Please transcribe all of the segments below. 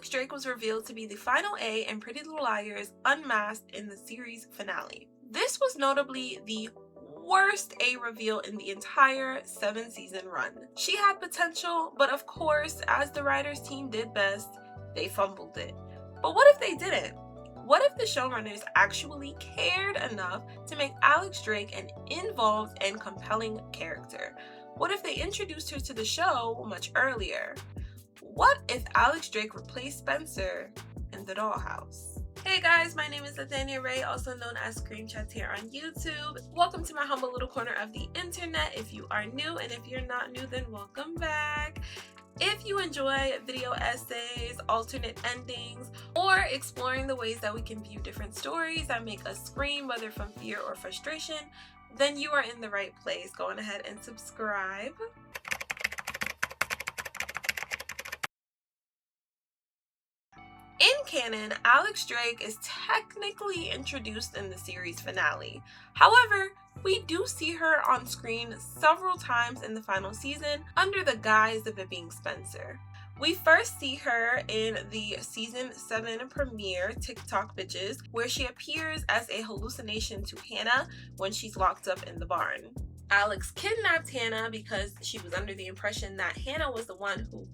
Alex Drake was revealed to be the final A in Pretty Little Liars Unmasked in the series finale. This was notably the worst A reveal in the entire 7-season run. She had potential, but of course, as the writers team did best, they fumbled it. But what if they didn't? What if the showrunners actually cared enough to make Alex Drake an involved and compelling character? What if they introduced her to the show much earlier? What if Alex Drake replaced Spencer in the Dollhouse? Hey guys, my name is Nathania Ray, also known as Scream Chats here on YouTube. Welcome to my humble little corner of the internet if you are new, and if you're not new, then welcome back. If you enjoy video essays, alternate endings, or exploring the ways that we can view different stories that make us scream, whether from fear or frustration, then you are in the right place. Go on ahead and subscribe. In canon, Alex Drake is technically introduced in the series finale. However, we do see her on screen several times in the final season under the guise of it being Spencer. We first see her in the season 7 premiere, TikTok Bitches, where she appears as a hallucination to Hannah when she's locked up in the barn. Alex kidnapped Hannah because she was under the impression that Hannah was the one who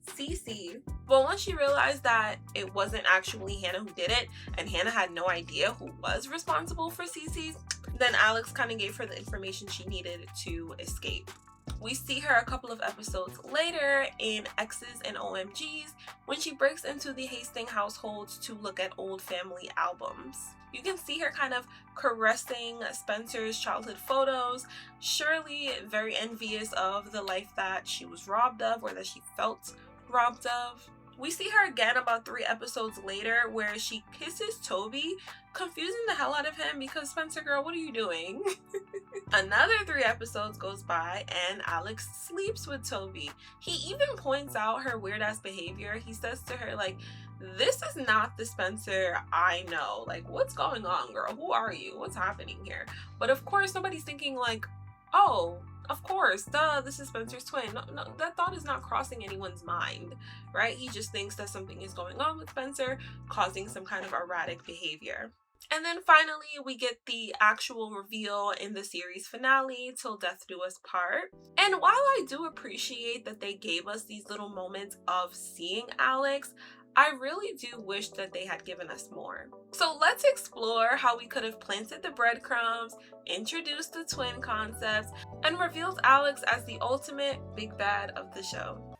Cece, but once she realized that it wasn't actually Hannah who did it, and Hannah had no idea who was responsible for Cece's, then Alex kind of gave her the information she needed to escape. We see her a couple of episodes later in X's and OMGs when she breaks into the Hastings household to look at old family albums. You can see her kind of caressing Spencer's childhood photos, surely very envious of the life that she was robbed of, or that she felt robbed of. We see her again about 3 episodes later where she kisses Toby, confusing the hell out of him because, Spencer girl, what are you doing? Another 3 episodes goes by and Alex sleeps with Toby. He even points out her weird ass behavior. He says to her, like, this is not the Spencer I know. Like, what's going on, girl? Who are you? What's happening here? But of course, nobody's thinking like, oh, of course, duh, this is Spencer's twin. No, that thought is not crossing anyone's mind, right? He just thinks that something is going on with Spencer, causing some kind of erratic behavior. And then finally, we get the actual reveal in the series finale, Till Death Do Us Part. And while I do appreciate that they gave us these little moments of seeing Alex, I really do wish that they had given us more. So let's explore how we could have planted the breadcrumbs, introduced the twin concepts, and revealed Alex as the ultimate big bad of the show.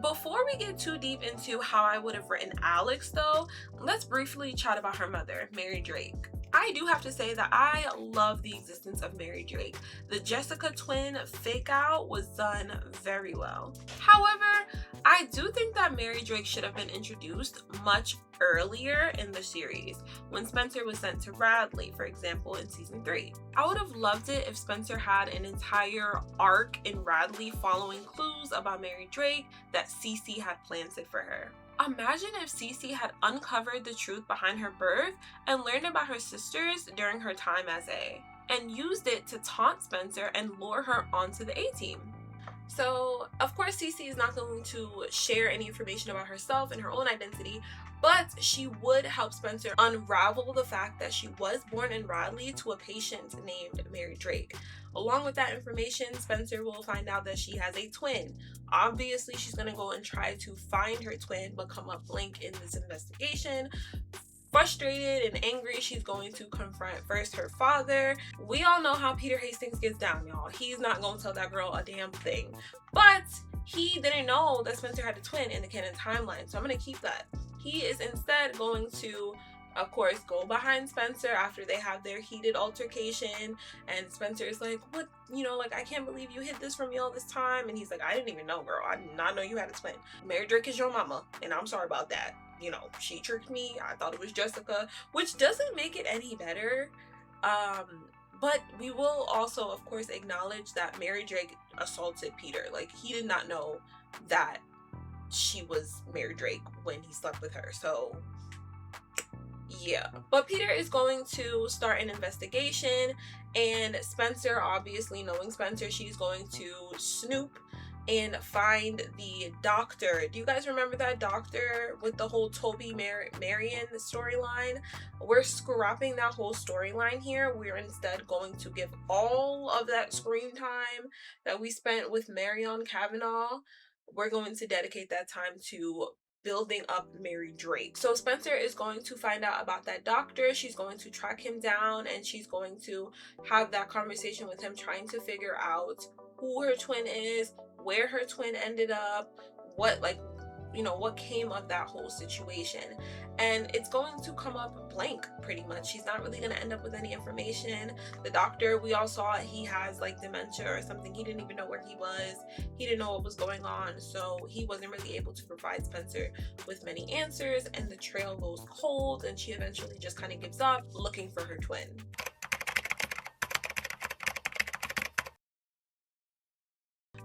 Before we get too deep into how I would have written Alex though, let's briefly chat about her mother, Mary Drake. I do have to say that I love the existence of Mary Drake. The Jessica twin fake out was done very well. However, I do think that Mary Drake should have been introduced much earlier in the series, when Spencer was sent to Radley, for example, in season 3. I would have loved it if Spencer had an entire arc in Radley following clues about Mary Drake that Cece had planted for her. Imagine if Cece had uncovered the truth behind her birth and learned about her sisters during her time as A, and used it to taunt Spencer and lure her onto the A-team. So, of course, Cece is not going to share any information about herself and her own identity, but she would help Spencer unravel the fact that she was born in Radley to a patient named Mary Drake. Along with that information, Spencer will find out that she has a twin. Obviously, she's going to go and try to find her twin, but come up blank in this investigation. Frustrated and angry, she's going to confront first her father. We all know how Peter Hastings gets down, y'all. He's not going to tell that girl a damn thing. But he didn't know that Spencer had a twin in the canon timeline, so I'm going to keep that. He is instead going to, of course, go behind Spencer after they have their heated altercation, and Spencer is like, what, I can't believe you hid this from me all this time. And he's like, I didn't even know, girl. I did not know you had a twin. Mary Drake is your mama, and I'm sorry about that. She tricked me. I thought it was Jessica, which doesn't make it any better. But we will also, of course, acknowledge that Mary Drake assaulted Peter. Like, he did not know that she was Mary Drake when he slept with her. So Yeah, but Peter is going to start an investigation, and Spencer, obviously knowing Spencer, she's going to snoop and find the doctor. Do you guys remember that doctor with the whole Marion storyline? We're scrapping that whole storyline here. We're instead going to give all of that screen time that we spent with Marion Kavanaugh. We're going to dedicate that time to building up Mary Drake. So Spencer is going to find out about that doctor. She's going to track him down, and she's going to have that conversation with him, trying to figure out who her twin is, where her twin ended up, what what came of that whole situation. And it's going to come up blank pretty much. She's not really going to end up with any information. The doctor, we all saw he has like dementia or something. He didn't even know where he was. He didn't know what was going on, so he wasn't really able to provide Spencer with many answers, and the trail goes cold, and she eventually just kind of gives up looking for her twin.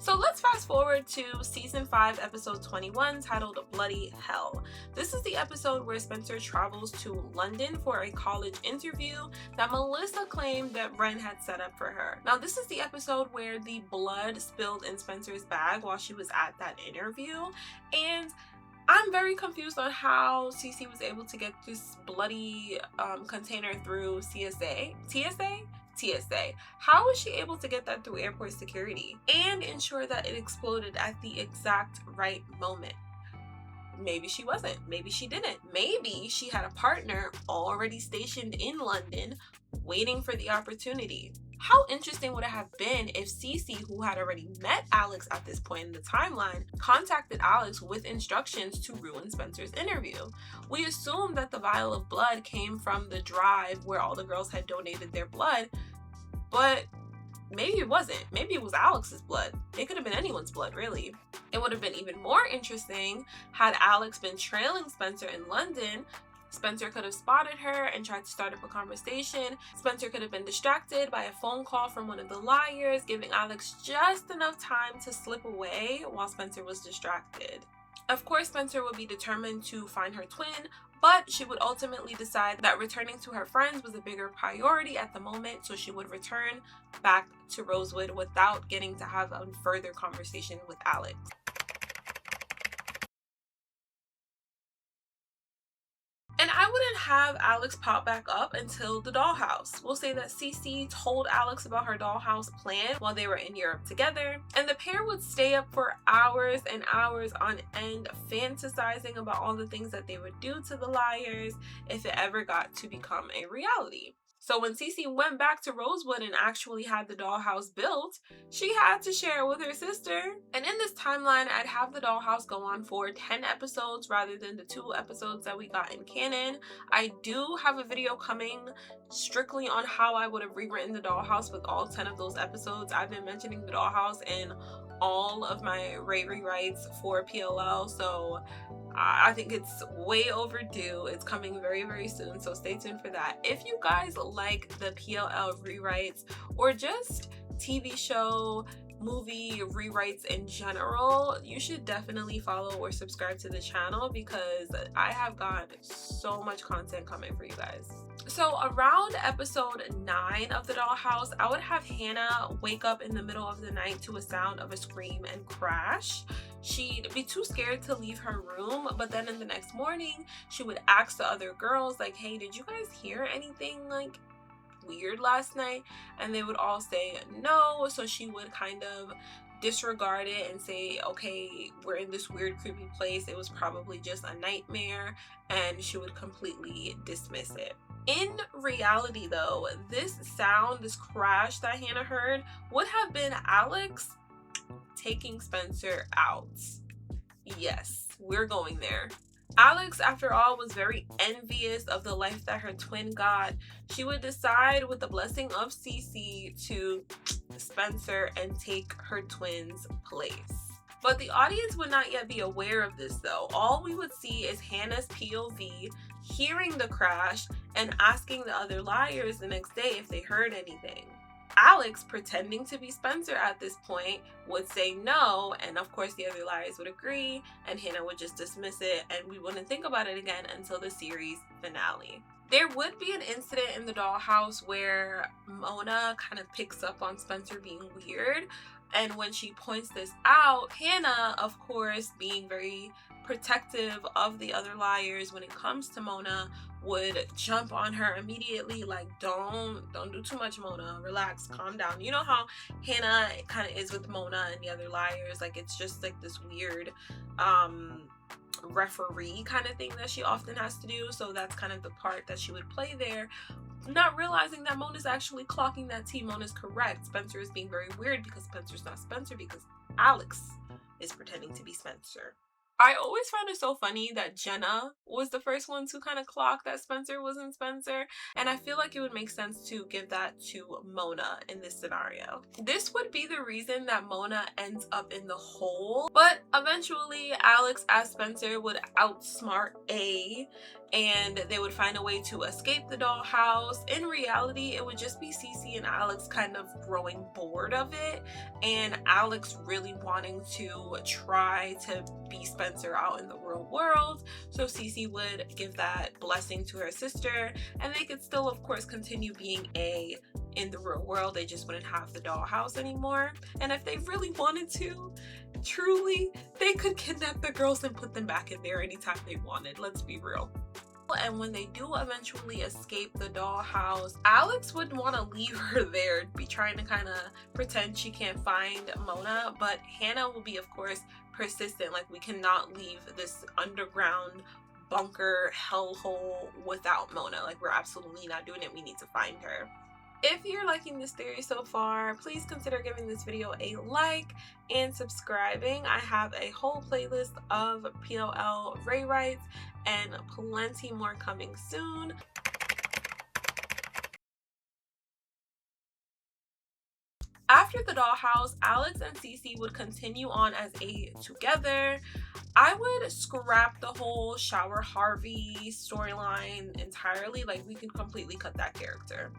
So let's fast forward to season 5, episode 21, titled Bloody Hell. This is the episode where Spencer travels to London for a college interview that Melissa claimed that Ren had set up for her. Now, this is the episode where the blood spilled in Spencer's bag while she was at that interview, and I'm very confused on how Cece was able to get this bloody container through TSA. How was she able to get that through airport security and ensure that it exploded at the exact right moment? Maybe she wasn't. Maybe she didn't. Maybe she had a partner already stationed in London waiting for the opportunity. How interesting would it have been if Cece, who had already met Alex at this point in the timeline, contacted Alex with instructions to ruin Spencer's interview? We assume that the vial of blood came from the drive where all the girls had donated their blood, but maybe it wasn't. Maybe it was Alex's blood. It could have been anyone's blood, really. It would have been even more interesting had Alex been trailing Spencer in London. Spencer could have spotted her and tried to start up a conversation. Spencer could have been distracted by a phone call from one of the liars, giving Alex just enough time to slip away while Spencer was distracted. Of course, Spencer would be determined to find her twin, but she would ultimately decide that returning to her friends was a bigger priority at the moment, so she would return back to Rosewood without getting to have a further conversation with Alex. And I wouldn't have Alex pop back up until the Dollhouse. We'll say that Cece told Alex about her Dollhouse plan while they were in Europe together, and the pair would stay up for hours and hours on end, fantasizing about all the things that they would do to the liars if it ever got to become a reality. So when Cece went back to Rosewood and actually had the Dollhouse built, she had to share it with her sister. And in this timeline, I'd have the Dollhouse go on for 10 episodes rather than the 2 episodes that we got in canon. I do have a video coming strictly on how I would have rewritten the Dollhouse with all 10 of those episodes. I've been mentioning the Dollhouse in all of my rewrites for PLL, so I think it's way overdue. It's coming very, very soon, so stay tuned for that. If you guys like the PLL rewrites or just TV show, movie rewrites in general, you should definitely follow or subscribe to the channel because I have got so much content coming for you guys. So around episode 9 of the Dollhouse, I would have Hannah wake up in the middle of the night to a sound of a scream and crash. She'd be too scared to leave her room, but then in the next morning, she would ask the other girls, like, hey, did you guys hear anything like weird last night? And they would all say no, so she would kind of disregard it and say, okay, we're in this weird creepy place, it was probably just a nightmare, and she would completely dismiss it. In reality though, this sound, this crash that Hannah heard would have been Alex taking Spencer out. Yes, we're going there. Alex, after all, was very envious of the life that her twin got. She would decide, with the blessing of Cece, to Spencer and take her twin's place. But the audience would not yet be aware of this though. All we would see is Hannah's POV, hearing the crash and asking the other liars the next day if they heard anything. Alex, pretending to be Spencer at this point, would say no, and of course the other liars would agree, and Hannah would just dismiss it, and we wouldn't think about it again until the series finale. There would be an incident in the dollhouse where Mona kind of picks up on Spencer being weird, and when she points this out, Hannah, of course, being very protective of the other liars when it comes to Mona, would jump on her immediately, like, don't do too much, Mona, relax, calm down. You know how Hannah kind of is with Mona and the other liars, like it's just like this weird referee kind of thing that she often has to do. So that's kind of the part that she would play there, not realizing that Mona's actually clocking that tea. Mona's correct. Spencer is being very weird because Spencer's not Spencer, because Alex is pretending to be Spencer. I always found it so funny that Jenna was the first one to kind of clock that Spencer wasn't Spencer, and I feel like it would make sense to give that to Mona in this scenario. This would be the reason that Mona ends up in the hole, but eventually Alex as Spencer would outsmart A, and they would find a way to escape the dollhouse. In reality, it would just be Cece and Alex kind of growing bored of it, and Alex really wanting to try to be Spencer out in the real world. So Cece would give that blessing to her sister, and they could still, of course, continue being A in the real world. They just wouldn't have the dollhouse anymore. And if they really wanted to, truly, they could kidnap the girls and put them back in there anytime they wanted. Let's be real. And when they do eventually escape the dollhouse, Alex would want to leave her there, be trying to kind of pretend she can't find Mona, but Hannah will be, of course, persistent. Like, we cannot leave this underground bunker hellhole without Mona. Like, we're absolutely not doing it. We need to find her. If you're liking this theory so far, please consider giving this video a like and subscribing. I have a whole playlist of PLL rewrites and plenty more coming soon. After the dollhouse, Alex and Cece would continue on as A together. I would scrap the whole Shower Harvey storyline entirely. Like, we could completely cut that character.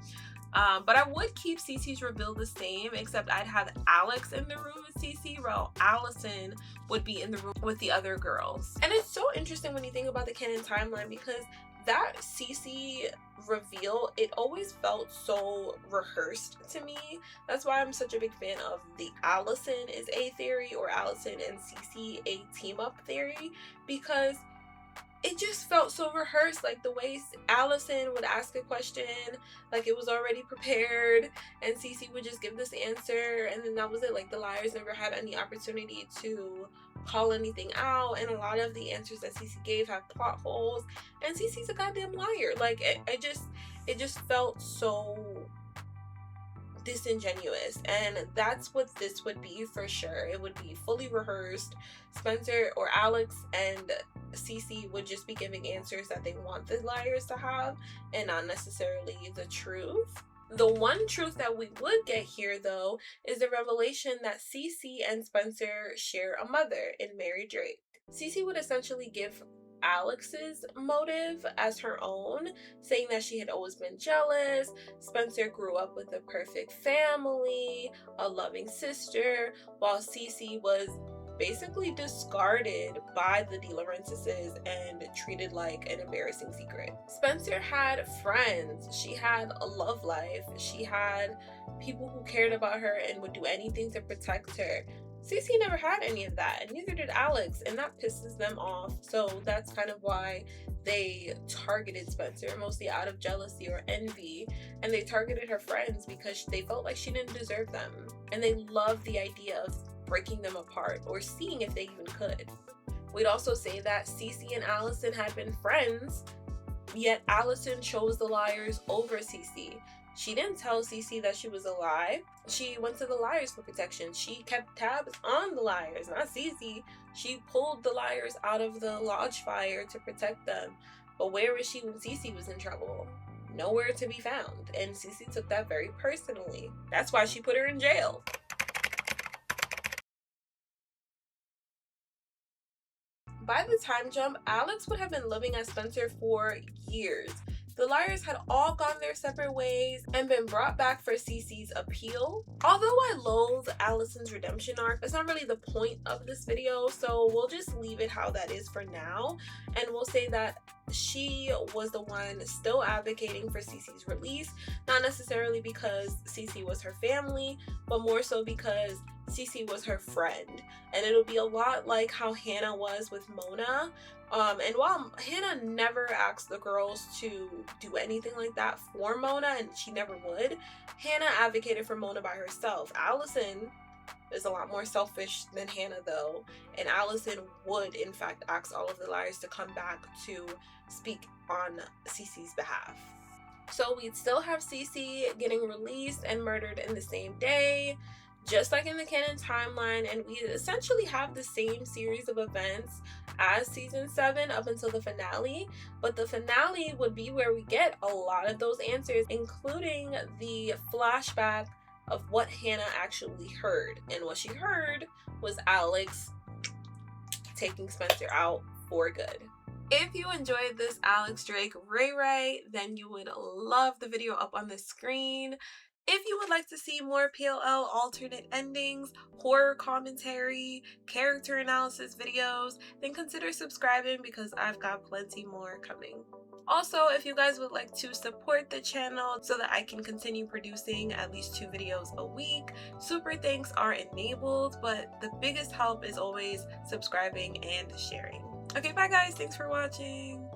But I would keep Cece's reveal the same, except I'd have Alex in the room with Cece, while Allison would be in the room with the other girls. And it's so interesting when you think about the canon timeline, because that Cece reveal, it always felt so rehearsed to me. That's why I'm such a big fan of the Allison is A theory, or Allison and Cece A team up theory, because it just felt so rehearsed. Like, the way Allison would ask a question, like it was already prepared, and Cece would just give this answer, and then that was it. Like, the liars never had any opportunity to call anything out, and a lot of the answers that Cece gave have plot holes, and Cece's a goddamn liar. Like, it just felt so disingenuous, and that's what this would be for sure. It would be fully rehearsed. Spencer or Alex and Cece would just be giving answers that they want the liars to have, and not necessarily the truth. The one truth that we would get here, though, is the revelation that Cece and Spencer share a mother in Mary Drake. Cece would essentially give Alex's motive as her own, saying that she had always been jealous. Spencer grew up with a perfect family, a loving sister, while Cece was basically discarded by the De Laurentises and treated like an embarrassing secret. Spencer had friends, she had a love life, she had people who cared about her and would do anything to protect her. Cece never had any of that, and neither did Alex, and that pisses them off. So that's kind of why they targeted Spencer, mostly out of jealousy or envy, and they targeted her friends because they felt like she didn't deserve them, and they loved the idea of breaking them apart or seeing if they even could. We'd also say that Cece and Allison had been friends, yet Allison chose the liars over Cece. She didn't tell Cece that she was alive. She went to the liars for protection. She kept tabs on the liars, not Cece. She pulled the liars out of the lodge fire to protect them. But where was she when Cece was in trouble? Nowhere to be found. And Cece took that very personally. That's why she put her in jail. By the time jump, Alex would have been living as Spencer for years. The liars had all gone their separate ways and been brought back for Cece's appeal. Although I loathe Allison's redemption arc, that's not really the point of this video, so we'll just leave it how that is for now, and we'll say that she was the one still advocating for Cece's release, not necessarily because Cece was her family, but more so because Cece was her friend. And it'll be a lot like how Hannah was with Mona. And while Hannah never asked the girls to do anything like that for Mona, and she never would, Hannah advocated for Mona by herself. Allison is a lot more selfish than Hannah though, and Allison would in fact ask all of the liars to come back to speak on Cece's behalf. So we'd still have Cece getting released and murdered in the same day, just like in the canon timeline, and we essentially have the same series of events as season 7 up until the finale, but the finale would be where we get a lot of those answers, including the flashback of what Hannah actually heard. And what she heard was Alex taking Spencer out for good. If you enjoyed this Alex Drake Ray, then you would love the video up on the screen. If you would like to see more PLL alternate endings, horror commentary, character analysis videos, then consider subscribing because I've got plenty more coming. Also, if you guys would like to support the channel so that I can continue producing at least 2 videos a week, super thanks are enabled, but the biggest help is always subscribing and sharing. Okay, bye guys, thanks for watching.